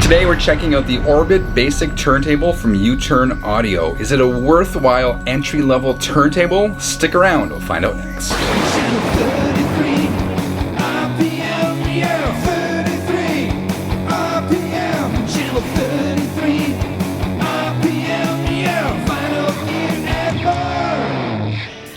Today we're checking out the Orbit Basic Turntable from U-Turn Audio. Is it a worthwhile entry-level turntable? Stick around, we'll find out next.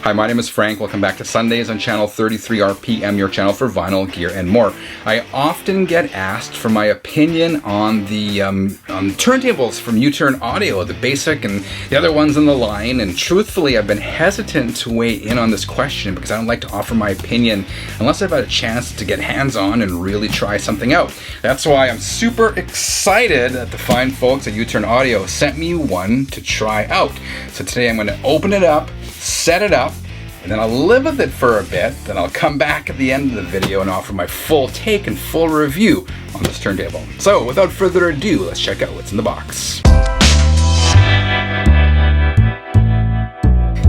Hi, my name is Frank. Welcome back to Sundays on channel 33 RPM, your channel for vinyl, gear, and more. I often get asked for my opinion on the turntables from U-Turn Audio, the basic and the other ones in the line, and truthfully, I've been hesitant to weigh in on this question because I don't like to offer my opinion unless I've had a chance to get hands-on and really try something out. That's why I'm super excited that the fine folks at U-Turn Audio sent me one to try out. So today I'm going to open it up, set it up, and then I'll live with it for a bit. Then I'll come back at the end of the video and offer my full take and full review on this turntable. So without further ado, let's check out what's in the box.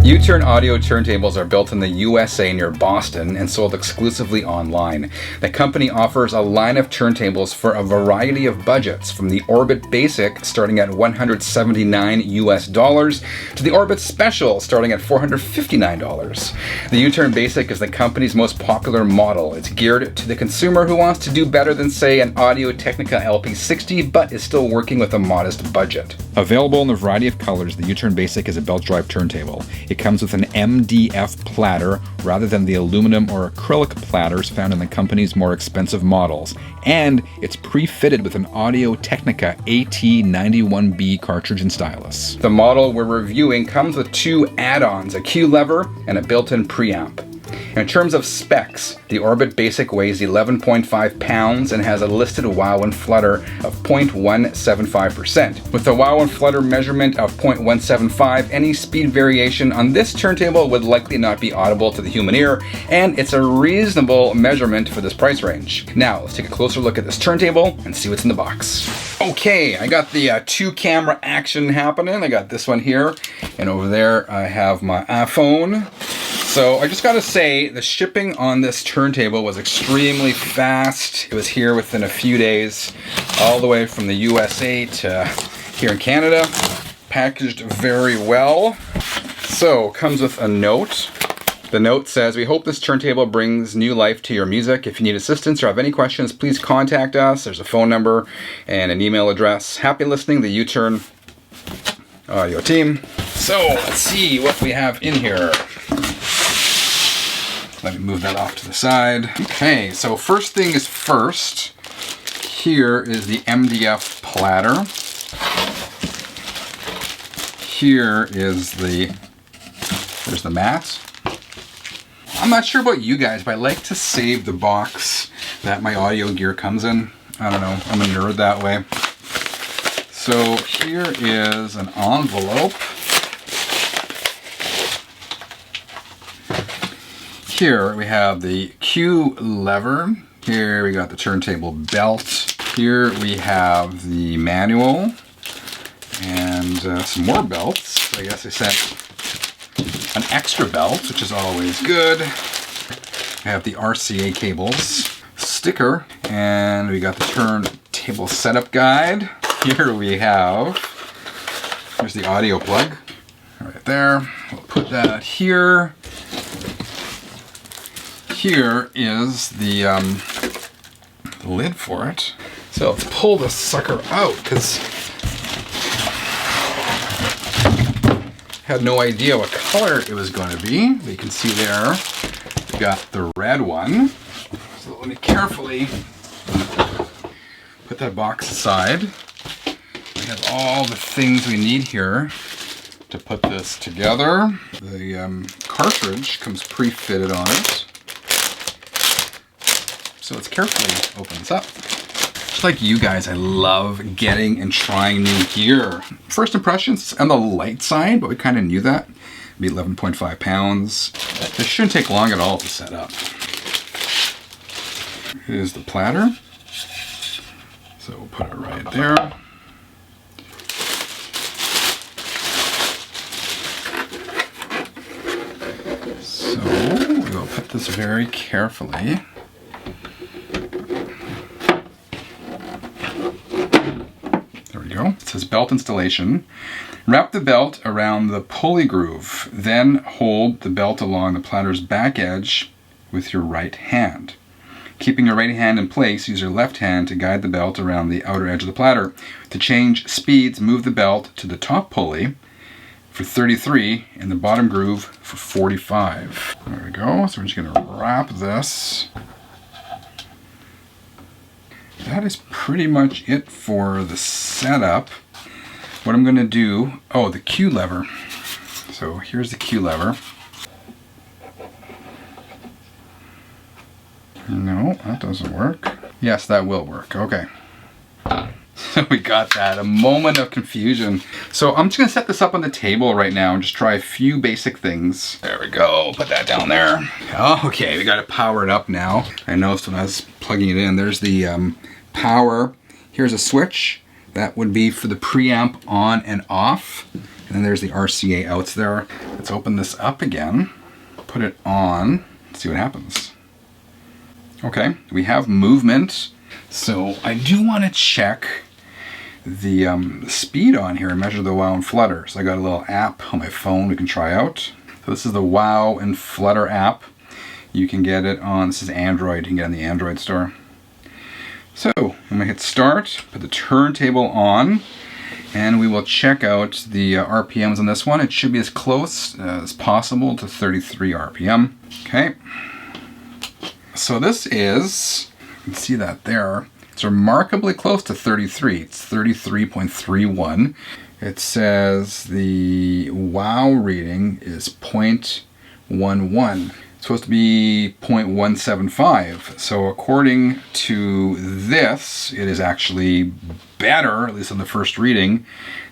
U-Turn Audio turntables are built in the USA near Boston and sold exclusively online. The company offers a line of turntables for a variety of budgets, from the Orbit Basic starting at $179 US to the Orbit Special starting at $459. The U-Turn Basic is the company's most popular model. It's geared to the consumer who wants to do better than, say, an Audio-Technica LP60, but is still working with a modest budget. Available in a variety of colors, the U-Turn Basic is a belt drive turntable. It comes with an MDF platter rather than the aluminum or acrylic platters found in the company's more expensive models, and it's pre-fitted with an Audio-Technica AT91B cartridge and stylus. The model we're reviewing comes with two add-ons, a Q lever and a built-in preamp. In terms of specs, the Orbit Basic weighs 11.5 pounds and has a listed wow and flutter of 0.175%. With the wow and flutter measurement of 0.175, any speed variation on this turntable would likely not be audible to the human ear, and it's a reasonable measurement for this price range. Now, let's take a closer look at this turntable and see what's in the box. Okay, I got the two camera action happening. I got this one here, and over there I have my iPhone. So I just gotta say, the shipping on this turntable was extremely fast. It was here within a few days, all the way from the USA to here in Canada. Packaged very well. So, comes with a note. The note says, "We hope this turntable brings new life to your music. If you need assistance or have any questions, please contact us." There's a phone number and an email address. Happy listening, the U-Turn Audio team. So, let's see what we have in here. Let me move that off to the side. Okay, so first thing is first. Here is the MDF platter. Here is there's the mat. I'm not sure about you guys, but I like to save the box that my audio gear comes in. I don't know, I'm a nerd that way. So here is an envelope. Here we have the Q lever. Here we got the turntable belt. Here we have the manual and some more belts. I guess they sent an extra belt, which is always good. I have the RCA cables, sticker, and we got the turntable setup guide. Here we have, here's the audio plug right there. We'll put that here. Here is the lid for it. So let's pull this sucker out, because I had no idea what color it was going to be. But you can see there, we got the red one. So let me carefully put that box aside. We have all the things we need here to put this together. The cartridge comes pre-fitted on it. So let's carefully open this up. Just like you guys, I love getting and trying new gear. First impressions on the light side, but we kind of knew that. It'd be 11.5 pounds. This shouldn't take long at all to set up. Here's the platter. So we'll put it right there. So we'll put this very carefully It says belt installation. Wrap the belt around the pulley groove. Then hold the belt along the platter's back edge with your right hand. Keeping your right hand in place, use your left hand to guide the belt around the outer edge of the platter. To change speeds, move the belt to the top pulley for 33 and the bottom groove for 45. There we go. So we're just going to wrap this. That is pretty much it for the setup. What I'm going to do, oh, the Q lever. So here's the Q lever. No, that doesn't work. Yes, that will work. Okay. So we got that. A moment of confusion. So I'm just going to set this up on the table right now and just try a few basic things. There we go. Put that down there. Okay, we got to power it up now. I noticed when I was plugging it in, there's the power. Here's a switch. That would be for the preamp on and off. And then there's the RCA outs there. Let's open this up again. Put it on. See what happens. Okay, we have movement. So I do want to check the speed on here and measure the wow and flutter. So I got a little app on my phone we can try out. So this is the wow and flutter app. You can get it on, this is Android, you can get it on the Android store. So I'm going to hit start, put the turntable on, and we will check out the RPMs on this one. It should be as close as possible to 33 RPM. Okay. So this is, you can see that there, it's remarkably close to 33. It's 33.31. It says the wow reading is 0.11. It's supposed to be 0.175. So according to this, it is actually better, at least on the first reading,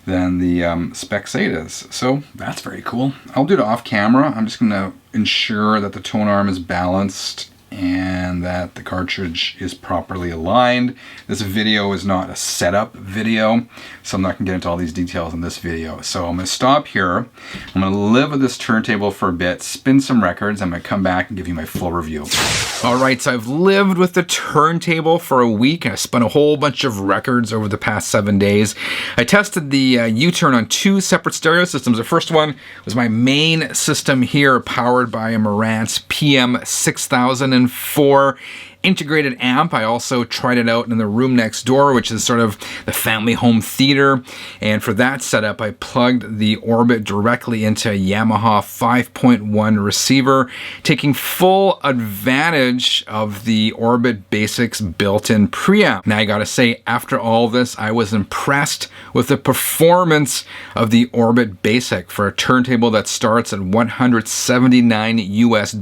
than the Spec 8 is. So that's very cool. I'll do it off camera. I'm just going to ensure that the tone arm is balanced and that the cartridge is properly aligned. This video is not a setup video, so I'm not going to get into all these details in this video. So I'm going to stop here. I'm going to live with this turntable for a bit, spin some records. I'm going to come back and give you my full review. All right, so I've lived with the turntable for a week, and I spun a whole bunch of records over the past 7 days. I tested the U-turn on 2 separate stereo systems. The first one was my main system here, powered by a Marantz PM6004 integrated amp. I also tried it out in the room next door, which is sort of the family home theater. And for that setup, I plugged the Orbit directly into a Yamaha 5.1 receiver, taking full advantage of the Orbit Basics built-in preamp. Now I gotta say, after all this, I was impressed with the performance of the Orbit Basic. For a turntable that starts at $179 US,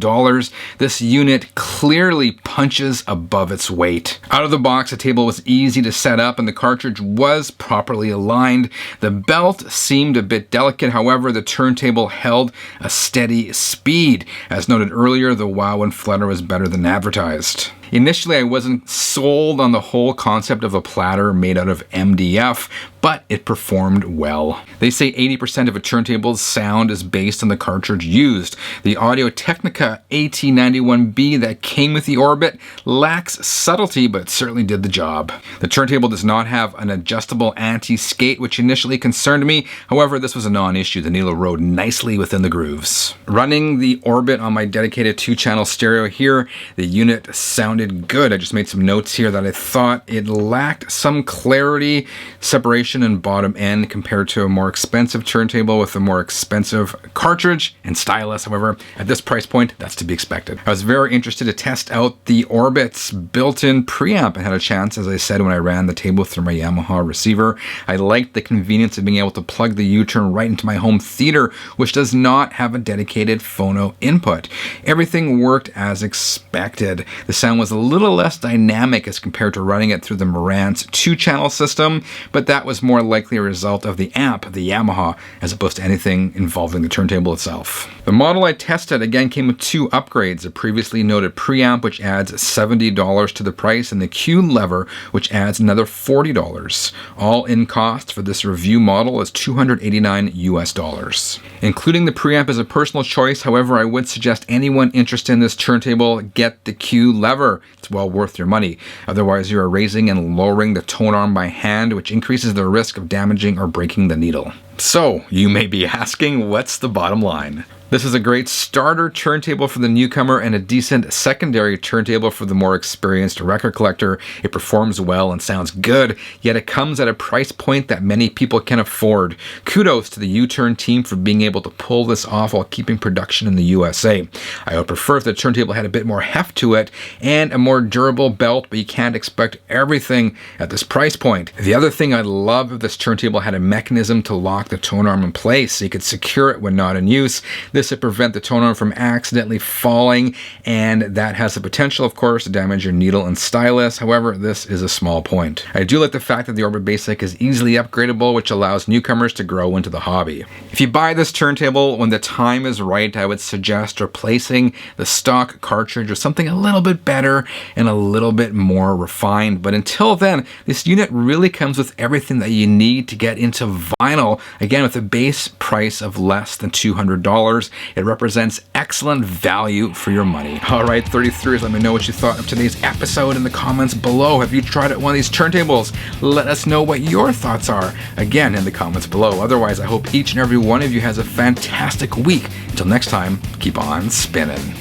this unit clearly punches above its weight. Out of the box, the table was easy to set up and the cartridge was properly aligned. The belt seemed a bit delicate, however, the turntable held a steady speed. As noted earlier, the wow and flutter was better than advertised. Initially, I wasn't sold on the whole concept of a platter made out of MDF, but it performed well. They say 80% of a turntable's sound is based on the cartridge used. The Audio-Technica AT91B that came with the Orbit lacks subtlety, but certainly did the job. The turntable does not have an adjustable anti-skate, which initially concerned me. However, this was a non-issue. The needle rode nicely within the grooves. Running the Orbit on my dedicated 2-channel stereo here, the unit sounded good. I just made some notes here that I thought it lacked some clarity, separation and bottom end compared to a more expensive turntable with a more expensive cartridge and stylus. However, at this price point, that's to be expected. I was very interested to test out the Orbit's built-in preamp and had a chance, as I said, when I ran the table through my Yamaha receiver. I liked the convenience of being able to plug the U-turn right into my home theater, which does not have a dedicated phono input. Everything worked as expected. The sound was a little less dynamic as compared to running it through the Marantz 2-channel system, but that was more likely a result of the amp, the Yamaha, as opposed to anything involving the turntable itself. The model I tested again came with 2 upgrades, the previously noted preamp, which adds $70 to the price, and the Q lever, which adds another $40. All in cost for this review model is $289 US. Including the preamp is a personal choice, however, I would suggest anyone interested in this turntable get the Q lever. sure it's well worth your money. Otherwise, you are raising and lowering the tone arm by hand, which increases the risk of damaging or breaking the needle. So, you may be asking, what's the bottom line? This is a great starter turntable for the newcomer and a decent secondary turntable for the more experienced record collector. It performs well and sounds good, yet it comes at a price point that many people can afford. Kudos to the U-Turn team for being able to pull this off while keeping production in the USA. I would prefer if the turntable had a bit more heft to it and a more durable belt, but you can't expect everything at this price point. The other thing I'd love if this turntable had a mechanism to lock the tone arm in place so you could secure it when not in use. This would prevent the tone arm from accidentally falling, and that has the potential, of course, to damage your needle and stylus. However, this is a small point. I do like the fact that the Orbit Basic is easily upgradable, which allows newcomers to grow into the hobby. If you buy this turntable when the time is right, I would suggest replacing the stock cartridge with something a little bit better and a little bit more refined. But until then, this unit really comes with everything that you need to get into vinyl. Again, with a base price of less than $200. It represents excellent value for your money. All right, 33ers, let me know what you thought of today's episode in the comments below. Have you tried out one of these turntables? Let us know what your thoughts are, again, in the comments below. Otherwise, I hope each and every one of you has a fantastic week. Until next time, keep on spinning.